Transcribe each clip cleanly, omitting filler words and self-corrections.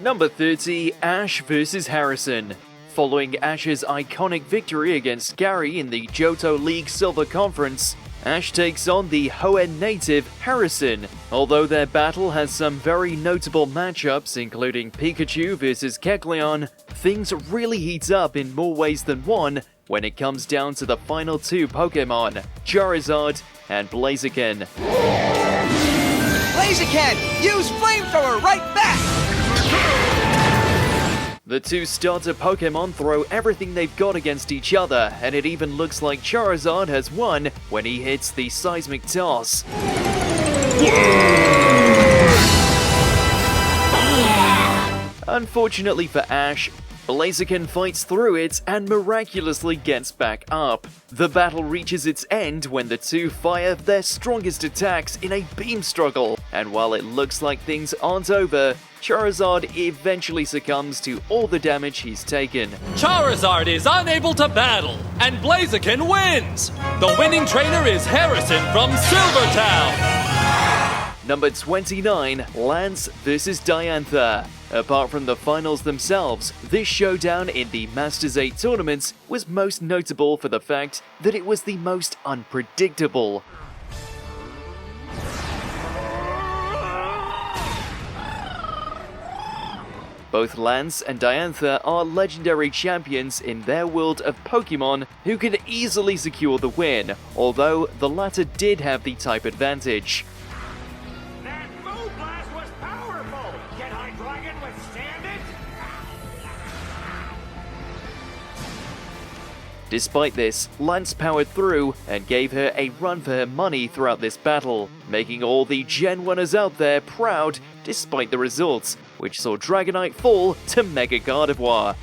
Number 30, Ash vs Harrison. Following Ash's iconic victory against Gary in the Johto League Silver Conference, Ash takes on the Hoenn native Harrison. Although their battle has some very notable matchups, including Pikachu vs Kecleon, things really heat up in more ways than one when it comes down to the final two Pokemon, Charizard and Blaziken. Blaziken! Use Flamethrower right back! The two starter Pokemon throw everything they've got against each other, and it even looks like Charizard has won when he hits the Seismic Toss. Unfortunately for Ash, Blaziken fights through it and miraculously gets back up. The battle reaches its end when the two fire their strongest attacks in a beam struggle, and while it looks like things aren't over, Charizard eventually succumbs to all the damage he's taken. Charizard is unable to battle, and Blaziken wins! The winning trainer is Harrison from Silvertown! Number 29, Lance vs Diantha. Apart from the finals themselves, this showdown in the Masters 8 tournaments was most notable for the fact that it was the most unpredictable. Both Lance and Diantha are legendary champions in their world of Pokemon who could easily secure the win, although the latter did have the type advantage. That Moon Blast was powerful! Can Hydreigon withstand it? Despite this, Lance powered through and gave her a run for her money throughout this battle, making all the Gen 1ers out there proud despite the results, which saw Dragonite fall to Mega Gardevoir.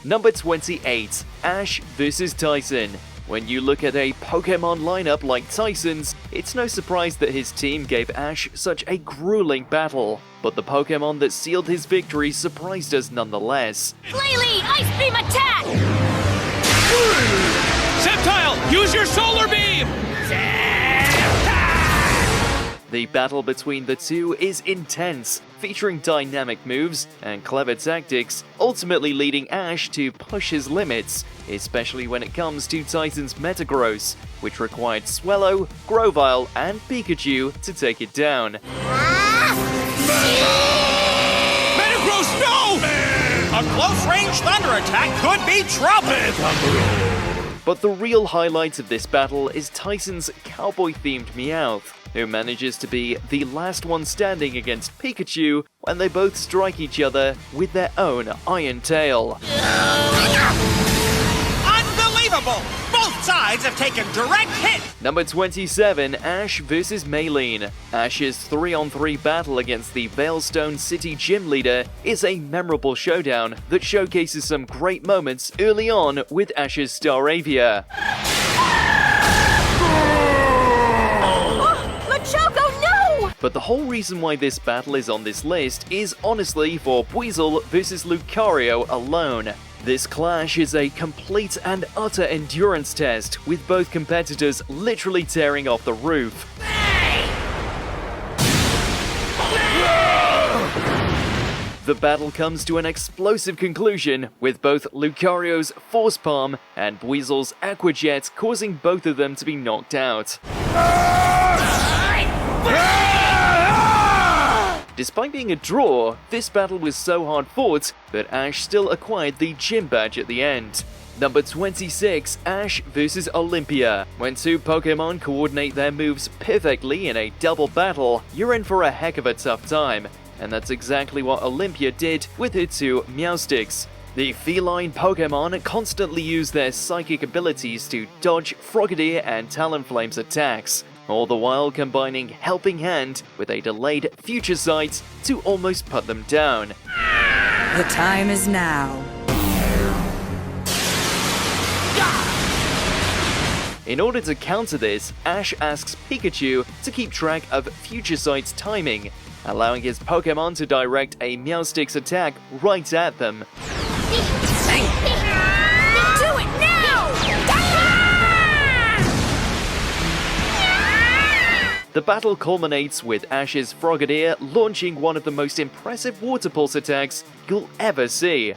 Number 28, Ash vs Tyson. When you look at a Pokemon lineup like Tyson's, it's no surprise that his team gave Ash such a grueling battle, but the Pokemon that sealed his victory surprised us nonetheless. Flaily, Ice Beam attack! Sceptile, use your Solar Beam! The battle between the two is intense, featuring dynamic moves and clever tactics, ultimately leading Ash to push his limits, especially when it comes to Tyson's Metagross, which required Swellow, Grovyle, and Pikachu to take it down. Metagross, no! A close-range thunder attack could be trouble! But the real highlight of this battle is Tyson's cowboy-themed Meowth, who manages to be the last one standing against Pikachu when they both strike each other with their own Iron Tail. Unbelievable! Both sides have taken direct hit! Number 27, Ash vs Maylene. Ash's 3-on-3 battle against the Veilstone City gym leader is a memorable showdown that showcases some great moments early on with Ash's Staravia. But the whole reason why this battle is on this list is honestly for Buizel vs Lucario alone. This clash is a complete and utter endurance test, with both competitors literally tearing off the roof. The battle comes to an explosive conclusion, with both Lucario's Force Palm and Buizel's Aqua Jet causing both of them to be knocked out. Despite being a draw, this battle was so hard fought that Ash still acquired the gym badge at the end. Number 26, Ash vs Olympia. When two Pokemon coordinate their moves perfectly in a double battle, you're in for a heck of a tough time, and that's exactly what Olympia did with her two Meowstics. The feline Pokemon constantly use their psychic abilities to dodge Frogadier and Talonflame's attacks, all the while combining Helping Hand with a delayed Future Sight to almost put them down. The time is now. In order to counter this, Ash asks Pikachu to keep track of Future Sight's timing, allowing his Pokemon to direct a Meowstic's attack right at them. Do it now! The battle culminates with Ash's Frogadier launching one of the most impressive water pulse attacks you'll ever see.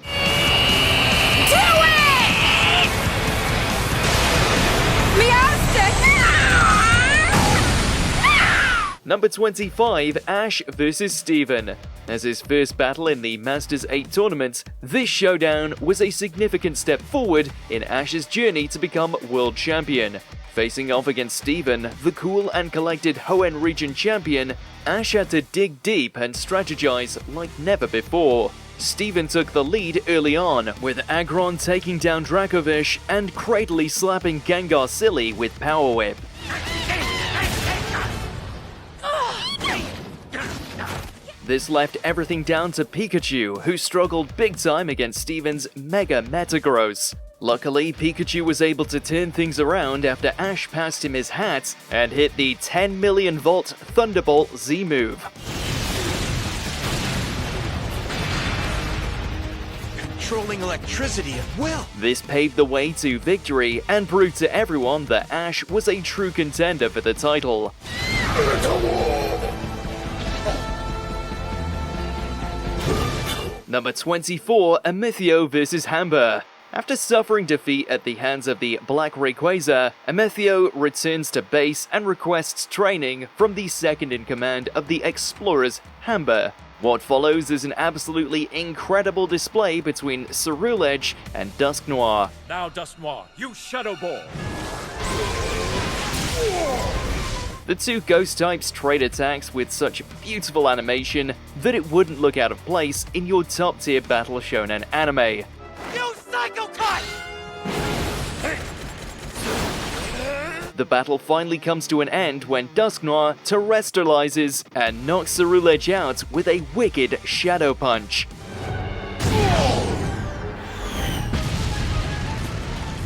Number 25, Ash vs. Steven. As his first battle in the Masters 8 tournament, this showdown was a significant step forward in Ash's journey to become world champion. Facing off against Steven, the cool and collected Hoenn region champion, Ash had to dig deep and strategize like never before. Steven took the lead early on, with Aggron taking down Dracovish and Cradley slapping Gengar silly with Power Whip. This left everything down to Pikachu, who struggled big time against Steven's Mega Metagross. Luckily, Pikachu was able to turn things around after Ash passed him his hat and hit the 10 million volt Thunderbolt Z move. Controlling electricity at will. This paved the way to victory and proved to everyone that Ash was a true contender for the title. Number 24, Amethio vs. Hamba. After suffering defeat at the hands of the Black Rayquaza, Amethio returns to base and requests training from the second-in-command of the Explorers, Hamba. What follows is an absolutely incredible display between Ceruledge and Dusknoir. Now, Dusknoir, use Shadow Ball. The two ghost types trade attacks with such beautiful animation that it wouldn't look out of place in your top-tier battle shonen anime. You Psycho Cut! The battle finally comes to an end when Dusknoir terrestrializes and knocks Ceruledge out with a wicked Shadow Punch.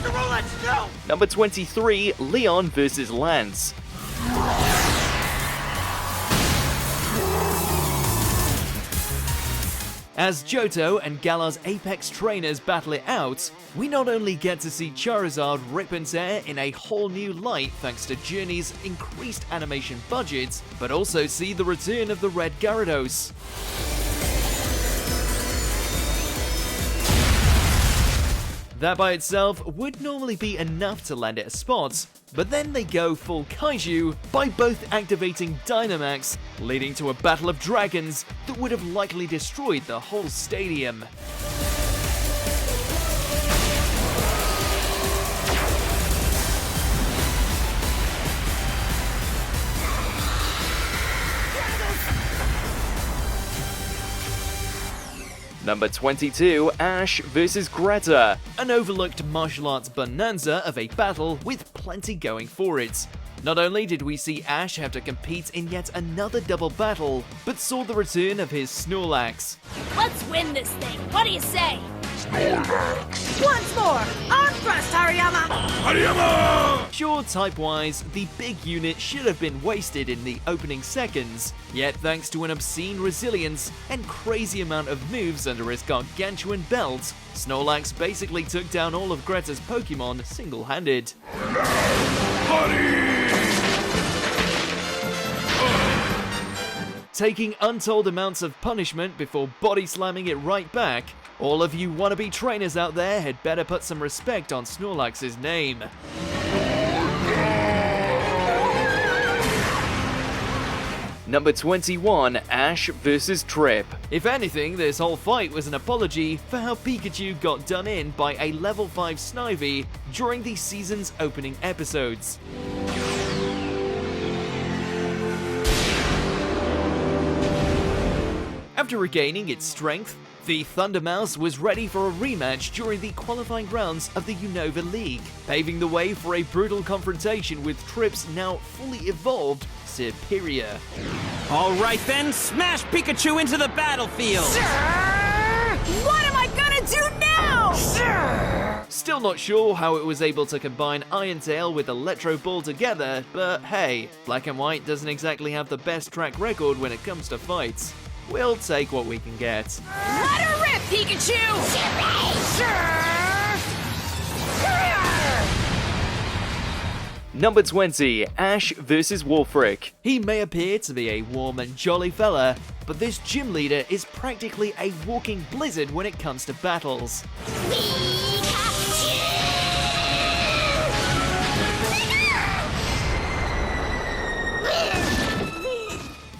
Ceruledge, no! Number 23, Leon vs. Lance. As Johto and Galar's Apex trainers battle it out, we not only get to see Charizard rip and tear in a whole new light thanks to Journey's increased animation budget, but also see the return of the Red Gyarados. That by itself would normally be enough to land it a spot, but then they go full kaiju by both activating Dynamax, leading to a battle of dragons that would have likely destroyed the whole stadium. Number 22, Ash vs. Greta, an overlooked martial arts bonanza of a battle with plenty going for it. Not only did we see Ash have to compete in yet another double battle, but saw the return of his Snorlax. Let's win this thing. What do you say? Once more! Arm thrust, Hariyama! Sure, type-wise, the big unit should have been wasted in the opening seconds, yet thanks to an obscene resilience and crazy amount of moves under his gargantuan belt, Snorlax basically took down all of Greta's Pokemon single-handed. Taking untold amounts of punishment before body slamming it right back, all of you wannabe trainers out there had better put some respect on Snorlax's name. Number 21, Ash vs. Trip. If anything, this whole fight was an apology for how Pikachu got done in by a level 5 Snivy during the season's opening episodes. After regaining its strength, the Thunder Mouse was ready for a rematch during the qualifying rounds of the Unova League, paving the way for a brutal confrontation with Trip's now fully evolved Superior. Alright then, smash Pikachu into the battlefield! What am I gonna do now? Still not sure how it was able to combine Iron Tail with Electro Ball together, but hey, Black and White doesn't exactly have the best track record when it comes to fights. We'll take what we can get. Let her rip, Pikachu! Number 20, Ash vs. Wolfric. He may appear to be a warm and jolly fella, but this gym leader is practically a walking blizzard when it comes to battles.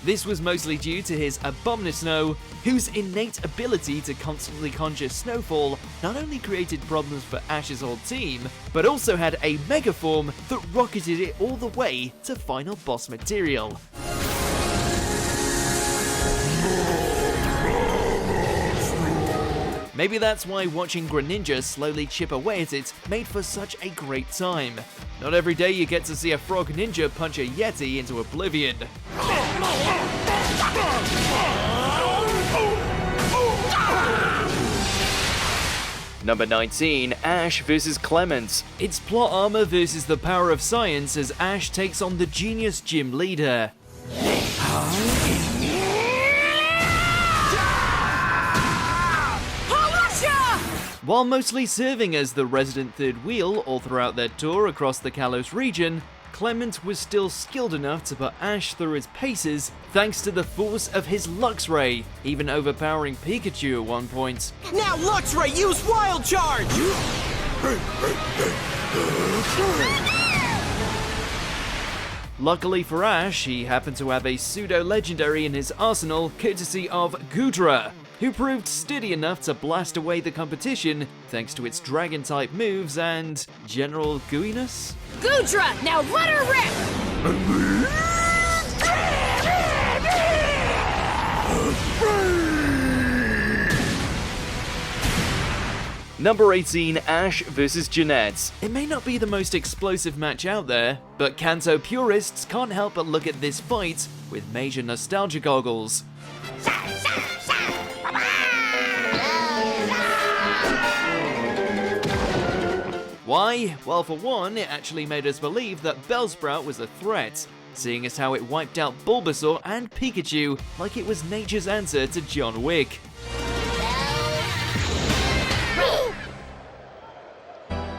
This was mostly due to his Abominusnow, whose innate ability to constantly conjure snowfall not only created problems for Ash's whole team, but also had a mega form that rocketed it all the way to final boss material. Maybe that's why watching Greninja slowly chip away at it made for such a great time. Not every day you get to see a frog ninja punch a Yeti into oblivion. Number 19, Ash vs. Clement. It's plot armor versus the power of science as Ash takes on the genius gym leader. While mostly serving as the resident third wheel all throughout their tour across the Kalos region, Clement was still skilled enough to put Ash through his paces thanks to the force of his Luxray, even overpowering Pikachu at one point. Now Luxray, use Wild Charge! Luckily for Ash, he happened to have a pseudo-legendary in his arsenal courtesy of Goodra, who proved steady enough to blast away the competition thanks to its dragon-type moves and general gooiness. Goodra, now let her rip! Number 18, Ash vs. Jeanette. It may not be the most explosive match out there, but Kanto purists can't help but look at this fight with major nostalgia goggles. Why? Well, for one, it actually made us believe that Bellsprout was a threat, seeing as how it wiped out Bulbasaur and Pikachu like it was nature's answer to John Wick.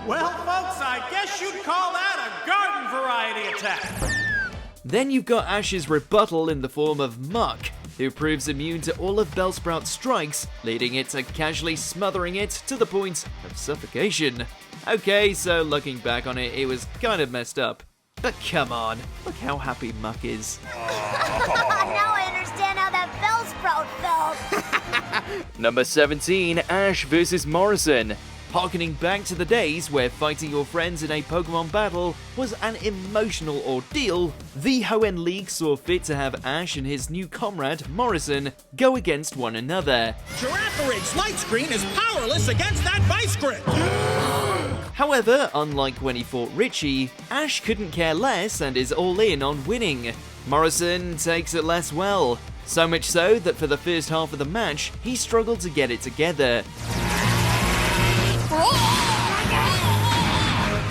Well, folks, I guess you'd call that a garden variety attack. Then you've got Ash's rebuttal in the form of Muck, who proves immune to all of Bellsprout's strikes, leading it to casually smothering it to the point of suffocation. Okay, so looking back on it, it was kind of messed up. But come on, look how happy Muck is. Now I understand how that Bellsprout felt. Number 17, Ash vs. Morrison. Harkening back to the days where fighting your friends in a Pokemon battle was an emotional ordeal, the Hoenn League saw fit to have Ash and his new comrade, Morrison, go against one another. Girafferade's light screen is powerless against that Vice Grip! However, unlike when he fought Richie, Ash couldn't care less and is all in on winning. Morrison takes it less well, so much so that for the first half of the match, he struggled to get it together.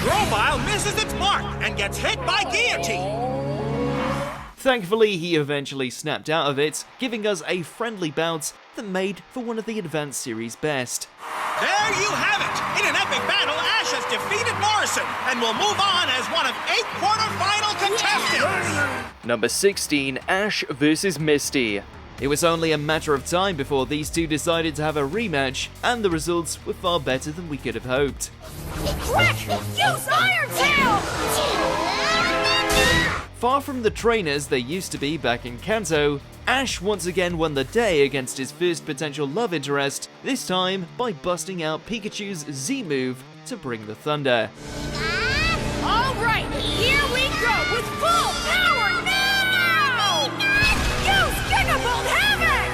Grovyle misses its mark and gets hit by Guillotine! Thankfully, he eventually snapped out of it, giving us a friendly bout that made for one of the Advanced Series' best. There you have it! In an epic battle, Ash has defeated Morrison and will move on as one of 8 quarterfinal contestants! Number 16, Ash vs. Misty. It was only a matter of time before these two decided to have a rematch, and the results were far better than we could have hoped. Quick! Use Iron Tail! Far from the trainers they used to be back in Kanto, Ash once again won the day against his first potential love interest, this time by busting out Pikachu's Z move to bring the thunder. Alright, here we go with full power now! Use Gigabolt Havoc!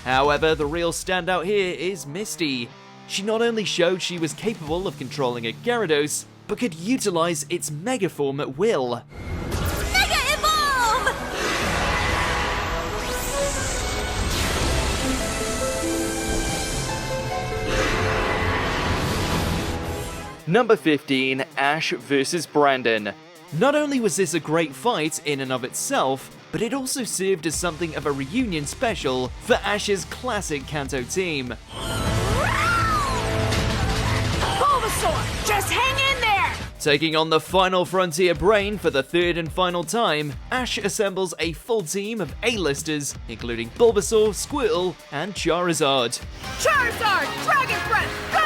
However, the real standout here is Misty. She not only showed she was capable of controlling a Gyarados, but could utilize its Mega Form at will. Mega Evolve! Number 15, Ash vs. Brandon. Not only was this a great fight in and of itself, but it also served as something of a reunion special for Ash's classic Kanto team. Bulbasaur, just hang in there! Taking on the final Frontier Brain for the third and final time, Ash assembles a full team of A-listers, including Bulbasaur, Squirtle, and Charizard. Charizard, Dragon Breath, go!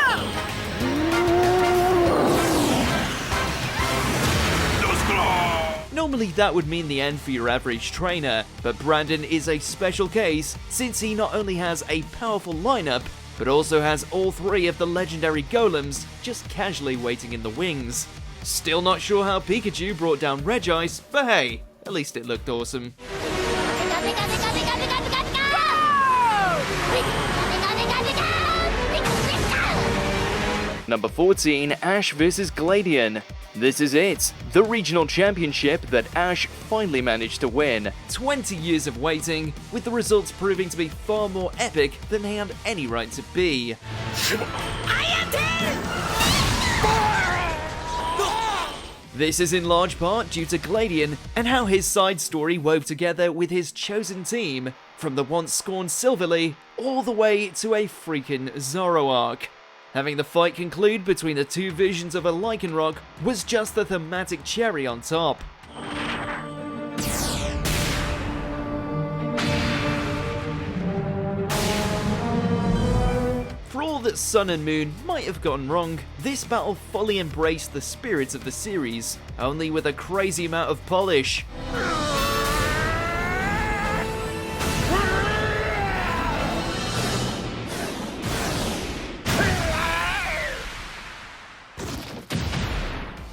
Normally that would mean the end for your average trainer, but Brandon is a special case since he not only has a powerful lineup, but also has all three of the legendary golems just casually waiting in the wings. Still not sure how Pikachu brought down Regice, but hey, at least it looked awesome. Number 14, Ash vs Gladion. This is it, the regional championship that Ash finally managed to win. 20 years of waiting, with the results proving to be far more epic than they had any right to be. This is in large part due to Gladion and how his side story wove together with his chosen team, from the once scorned Silverly all the way to a freaking Zoroark. Having the fight conclude between the two visions of a Lycanroc was just the thematic cherry on top. For all that Sun and Moon might have gone wrong, this battle fully embraced the spirit of the series, only with a crazy amount of polish.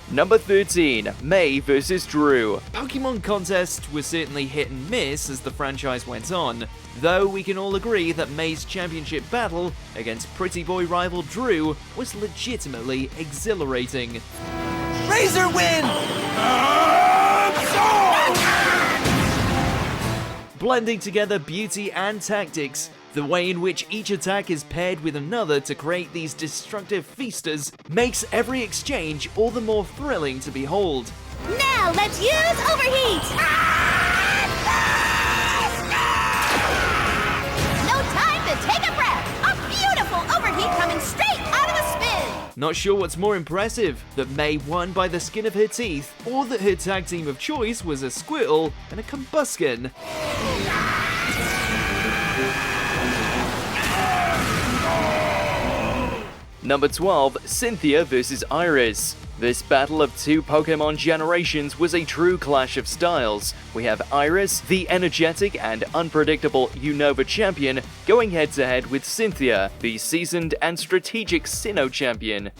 Number 13, May vs Drew. Pokemon Contest was certainly hit and miss as the franchise went on, though we can all agree that May's championship battle against pretty boy rival Drew was legitimately exhilarating. Razor win! Blending together beauty and tactics, the way in which each attack is paired with another to create these destructive feasters makes every exchange all the more thrilling to behold. Now let's use overheat! No time to take a breath! A beautiful overheat coming straight out of the spin! Not sure what's more impressive, that May won by the skin of her teeth, or that her tag team of choice was a Squirtle and a Combusken. Number 12, Cynthia vs Iris. This battle of two Pokemon generations was a true clash of styles. We have Iris, the energetic and unpredictable Unova champion, going head to head with Cynthia, the seasoned and strategic Sinnoh champion. It's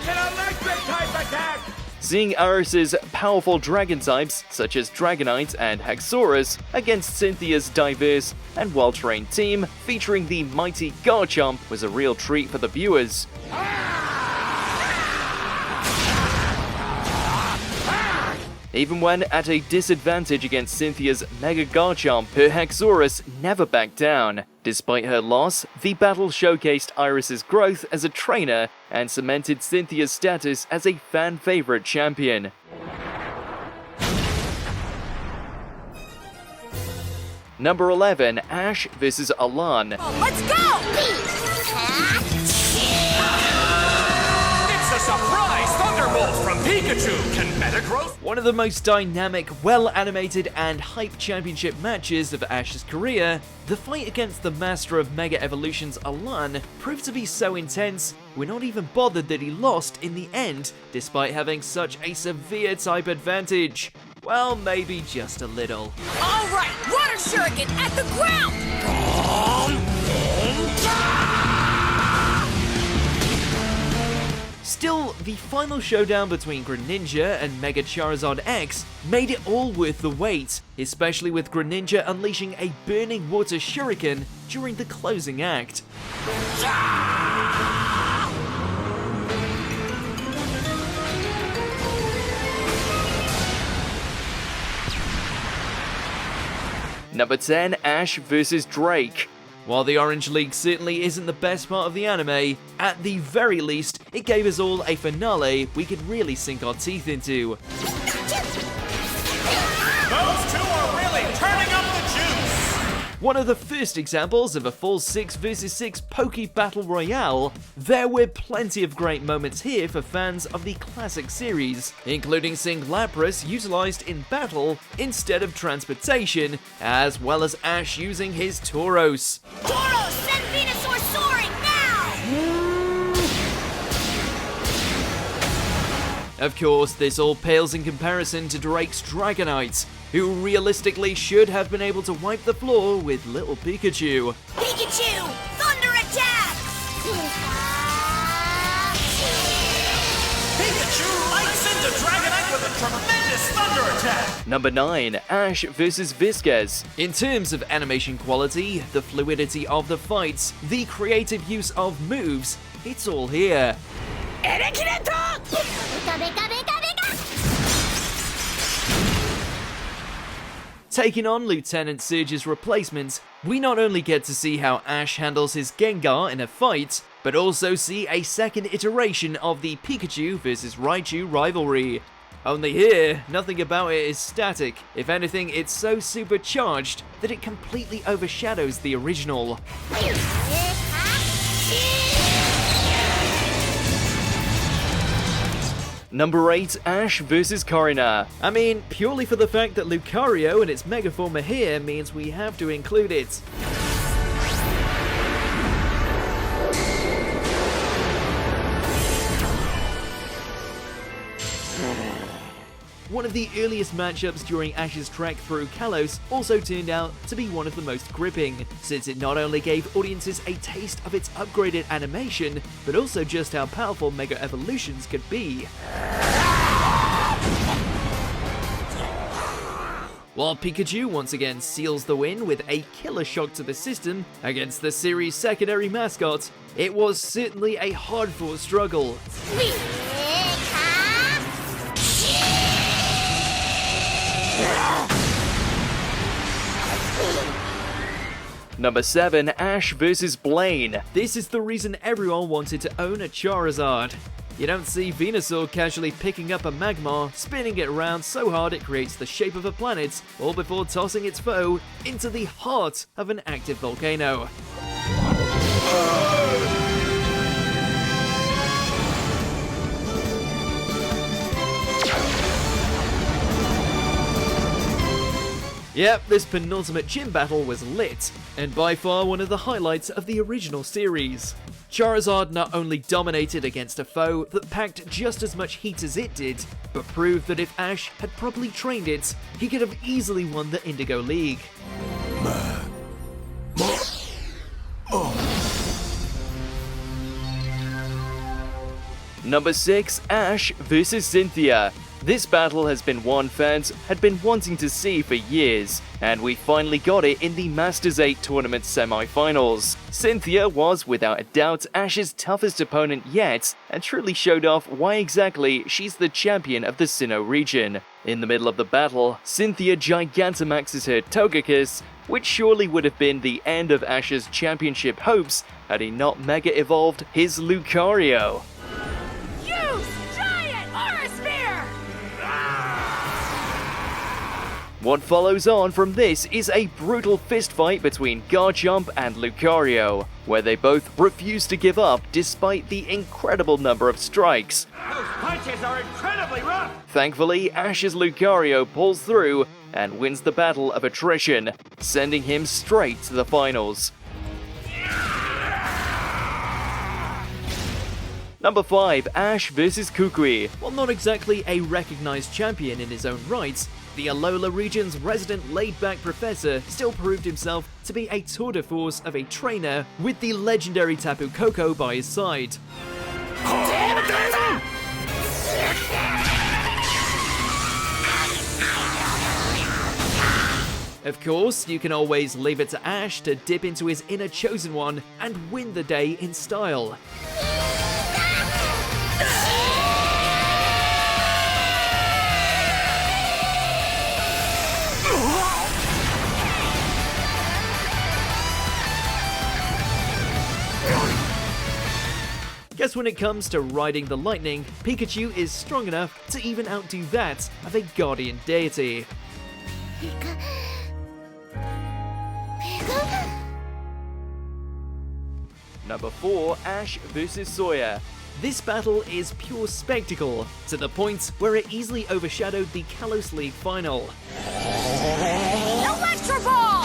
an electric type attack! Seeing Iris's powerful dragon types, such as Dragonite and Haxorus, against Cynthia's diverse and well-trained team, featuring the mighty Garchomp, was a real treat for the viewers. Even when at a disadvantage against Cynthia's Mega Garchomp, her Haxorus never backed down. Despite her loss, the battle showcased Iris's growth as a trainer and cemented Cynthia's status as a fan-favorite champion. Number 11, Ash vs Alan. Let's go! It's a surprise thunderbolt from Pikachu! Can Metagross? One of the most dynamic, well-animated and hype championship matches of Ash's career, the fight against the master of Mega Evolutions Alan proved to be so intense, we're not even bothered that he lost in the end, despite having such a severe type advantage. Well, maybe just a little. All right, water shuriken at the ground! Still, the final showdown between Greninja and Mega Charizard X made it all worth the wait, especially with Greninja unleashing a burning water shuriken during the closing act. Number 10, Ash vs Drake. While the Orange League certainly isn't the best part of the anime, at the very least, it gave us all a finale we could really sink our teeth into. Those two are really turning up the juice. One of the first examples of a full 6 vs 6 Poke Battle Royale, there were plenty of great moments here for fans of the classic series, including seeing Lapras utilized in battle instead of transportation, as well as Ash using his Tauros. Tauros, send Venusaur soaring now! Of course, this all pales in comparison to Drake's Dragonite, who realistically should have been able to wipe the floor with little Pikachu. Pikachu, thunder attack! Pikachu lights into Dragonite with a tremendous thunder attack. Number 9, Ash vs Visquez. In terms of animation quality, the fluidity of the fights, the creative use of moves, it's all here. Taking on Lieutenant Surge's replacement, we not only get to see how Ash handles his Gengar in a fight, but also see a second iteration of the Pikachu vs Raichu rivalry. Only here, nothing about it is static. If anything, it's so supercharged that it completely overshadows the original. Number 8, Ash vs Korrina. I mean, purely for the fact that Lucario and its Megaform are here means we have to include it. One of the earliest matchups during Ash's trek through Kalos also turned out to be one of the most gripping, since it not only gave audiences a taste of its upgraded animation, but also just how powerful Mega Evolutions could be. While Pikachu once again seals the win with a killer shock to the system against the series' secondary mascot, it was certainly a hard-fought struggle. Number 7, Ash vs Blaine. This is the reason everyone wanted to own a Charizard. You don't see Venusaur casually picking up a Magmar, spinning it around so hard it creates the shape of a planet, all before tossing its foe into the heart of an active volcano. Yep, this penultimate gym battle was lit, and by far one of the highlights of the original series. Charizard not only dominated against a foe that packed just as much heat as it did, but proved that if Ash had properly trained it, he could have easily won the Indigo League. Number 6, Ash vs Cynthia. This battle has been one fans had been wanting to see for years, and we finally got it in the Masters 8 tournament semi-finals. Cynthia was, without a doubt, Ash's toughest opponent yet, and truly showed off why exactly she's the champion of the Sinnoh region. In the middle of the battle, Cynthia Gigantamaxes her Togekiss, which surely would have been the end of Ash's championship hopes had he not Mega Evolved his Lucario. What follows on from this is a brutal fistfight between Garchomp and Lucario, where they both refuse to give up despite the incredible number of strikes. Those punches are incredibly rough! Thankfully, Ash's Lucario pulls through and wins the battle of attrition, sending him straight to the finals. Number 5, Ash vs Kukui. While not exactly a recognized champion in his own right, the Alola region's resident laid-back professor still proved himself to be a tour de force of a trainer with the legendary Tapu Koko by his side. Of course, you can always leave it to Ash to dip into his inner chosen one and win the day in style. Guess when it comes to riding the lightning, Pikachu is strong enough to even outdo that of a guardian deity. Number 4, Ash vs Sawyer. This battle is pure spectacle, to the point where it easily overshadowed the Kalos League final. Electro Ball!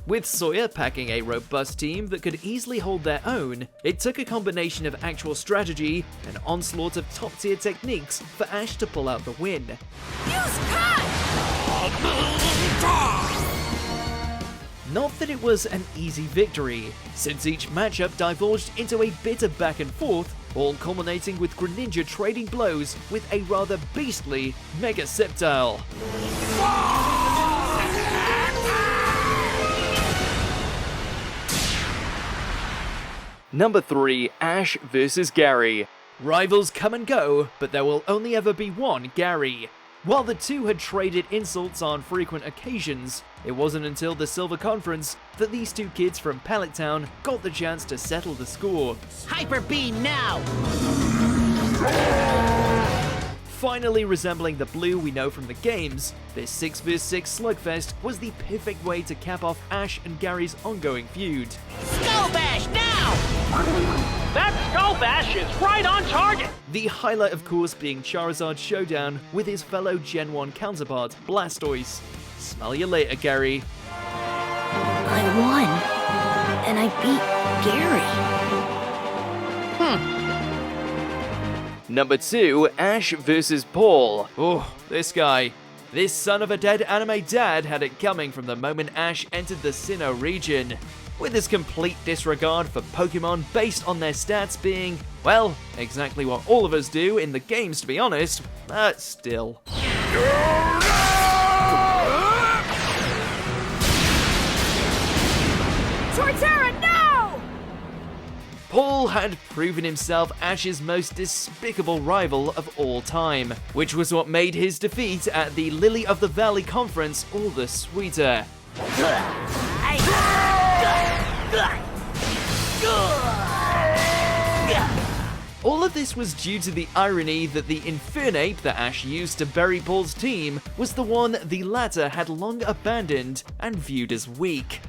With Sawyer packing a robust team that could easily hold their own, it took a combination of actual strategy and onslaught of top-tier techniques for Ash to pull out the win. Use cut! Not that it was an easy victory, since each matchup divulged into a bitter back and forth, all culminating with Greninja trading blows with a rather beastly Mega Sceptile. Number 3, Ash vs Gary. Rivals come and go, but there will only ever be one Gary. While the two had traded insults on frequent occasions, it wasn't until the Silver Conference that these two kids from Pallet Town got the chance to settle the score. Hyper Beam now! Finally resembling the blue we know from the games, this 6 vs 6 slugfest was the perfect way to cap off Ash and Gary's ongoing feud. Skull Bash now! That Skull Bash is right on target! The highlight of course being Charizard's showdown with his fellow Gen 1 counterpart, Blastoise. Smell you later, Gary. I won. And I beat Gary. Number 2, Ash vs Paul. Oh, this guy. This son of a dead anime dad had it coming from the moment Ash entered the Sinnoh region. With his complete disregard for Pokemon based on their stats being, well, exactly what all of us do in the games to be honest, but still. Torterra, no! Paul had proven himself Ash's most despicable rival of all time, which was what made his defeat at the Lily of the Valley conference all the sweeter. All of this was due to the irony that the Infernape that Ash used to bury Paul's team was the one the latter had long abandoned and viewed as weak.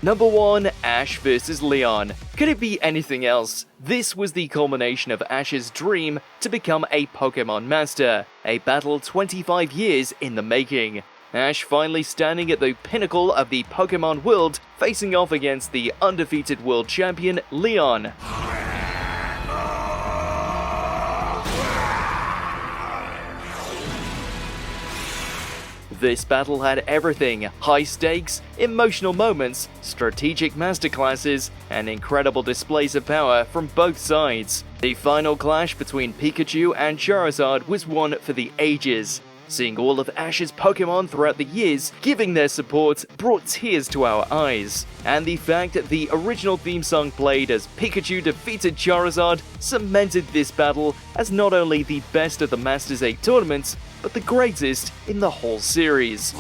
Number 1, Ash vs Leon. Could it be anything else? This was the culmination of Ash's dream to become a Pokemon Master, a battle 25 years in the making. Ash finally standing at the pinnacle of the Pokemon world, facing off against the undefeated world champion, Leon. This battle had everything: high stakes, emotional moments, strategic masterclasses, and incredible displays of power from both sides. The final clash between Pikachu and Charizard was one for the ages. Seeing all of Ash's Pokemon throughout the years giving their support brought tears to our eyes. And the fact that the original theme song played as Pikachu defeated Charizard cemented this battle as not only the best of the Masters 8 tournaments, but the greatest in the whole series.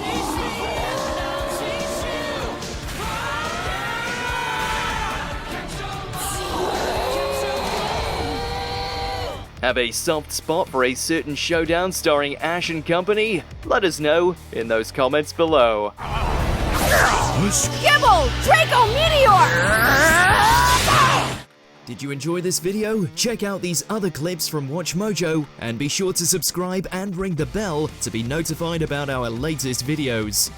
Have a soft spot for a certain showdown starring Ash and company? Let us know in those comments below. Skibble! Draco Meteor! Did you enjoy this video? Check out these other clips from Watch Mojo and be sure to subscribe and ring the bell to be notified about our latest videos.